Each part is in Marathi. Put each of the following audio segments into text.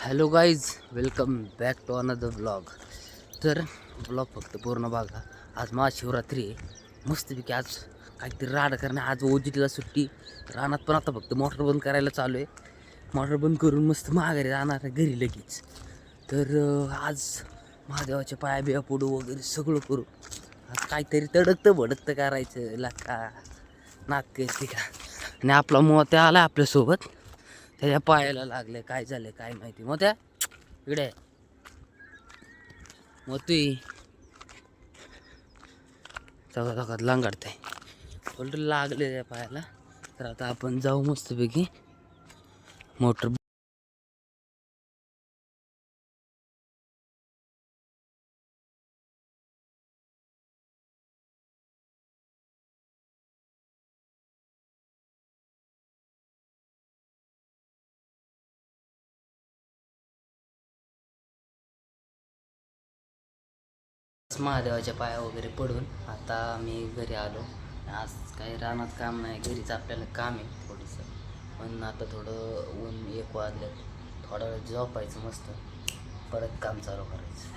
Hello guys, welcome back to another blog. तर ब्लॉग फक्त पूर्ण बघा. आज महाशिवरात्री आहे. मस्तपैकी आज काहीतरी राडा करणे. आज ओजीटीला सुट्टी. रानात पण आता फक्त मोटर बंद करायला चालू आहे. मोटर बंद करून मस्त माघारी जाणार आहे घरी लगेच. तर आज महादेवाच्या पाया बिया पुढं वगैरे सगळं करू. आज काहीतरी तडकतं भडकतं करायचं लाका नाक करते का. आणि आपला मोत्या आला आपल्यासोबत. त्याच्या पायाला लागले. काय झालं काय माहिती. मोत्या इकडे मोती सगळं लांगाडते उलट लागले त्या पायाला. तर आता आपण जाऊ मस्तपैकी मोटर. महादेवाच्या पाया वगैरे पडून आता मी घरी आलो. आज काही रानात काम नाही, घरीच आपल्याला काम आहे थोडंसं. पण आता थोडं ऊन 1 वाजलं, थोडा वेळ झोपायचं मस्त, परत काम चालू करायचं.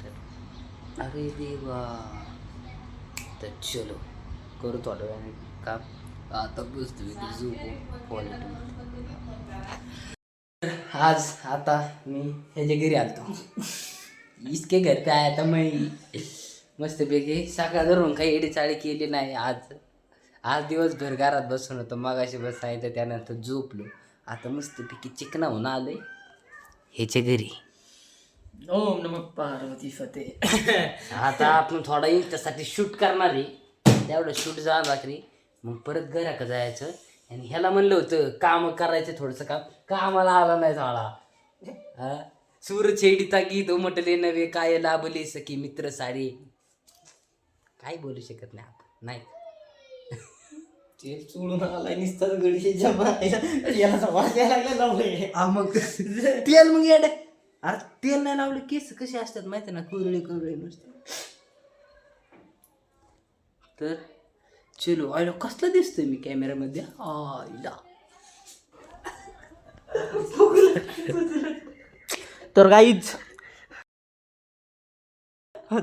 तर अरे देवा, तर चलो करू थोडं वेळाने काम. आता बसतो झोपू क्वालिटी. आज आता मी ह्याच्या घरी आलतो. इसके घर पे आया था मैं. मस्तपैकी सकाळ धरून काही एडीचाळी केली नाही. आज दिवसभर घरात बसून होतो. मगाशी बसायचं, त्यानंतर झोपलो. आता मस्तपैकी चिकना होऊन आलोय ह्याच्या घरी. ओम नमः पार्वती फतेह. आता आपण थोडा त्यासाठी शूट करणार आहे. तेवढं शूट जा रात्री, मग परत घराकडे जायचं. आणि ह्याला म्हणलं होतं काम करायचं, थोडंसं कामाला आला नाही थोडा. सूर छेडीता गीत उमटले नवे, काय लाभले सखी मित्र सारे. काय बोलू शकत नाही आपण. नाही तेल चोळून आलाय निसतात गडी याला वास यायला लागला लावले. मग तेल मग येडे. अरे तेल नाही लावले केस कसे असतात माहिती ना, कुरळे नुसतं. तर चलो आयला कसलं दिसतोय मी कॅमेऱ्यामध्ये. आईला तर गाईज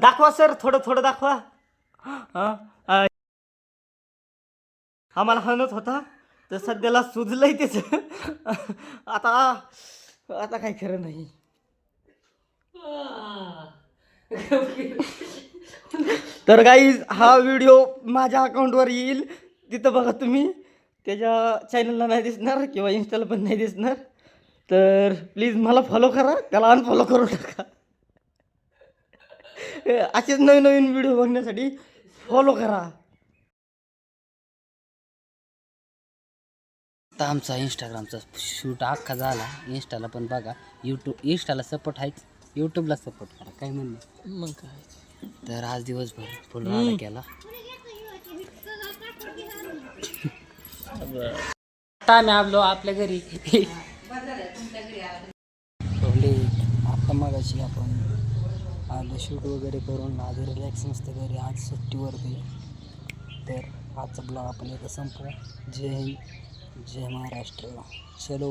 दाखवा सर, थोडं दाखवा. आम्हाला हनत होता तर सध्याला सुजलंय त्याच. आता काही खरं नाही. तर गाईज हा व्हिडिओ माझ्या अकाउंटवर येईल, तिथं बघा तुम्ही. त्याच्या चॅनलला नाही दिसणार किंवा इन्स्टाला पण नाही दिसणार. तर प्लीज मला फॉलो करा, त्याला अनफॉलो करून टाका. असेच नवीन व्हिडिओ बघण्यासाठी फॉलो करा. आता आमचा इंस्टाग्रामचा शूट अख्खा झाला. इंस्टाला पण बघा, इंस्टाला सपोर्ट आहेच, यूट्यूबला सपोर्ट करा. काय म्हणणं मग काय. तर आज दिवसभर फुल राडा केला. आता आम्ही आलो आपल्या घरी. आता मगाशी आपण आलो शूट वगैरे करून. आज रिलॅक्स नसतं घरी, आज सुट्टीवरती. तर आजचा ब्लॉग आपण इथं संपू. जय हिंद, जय महाराष्ट्र. चलो.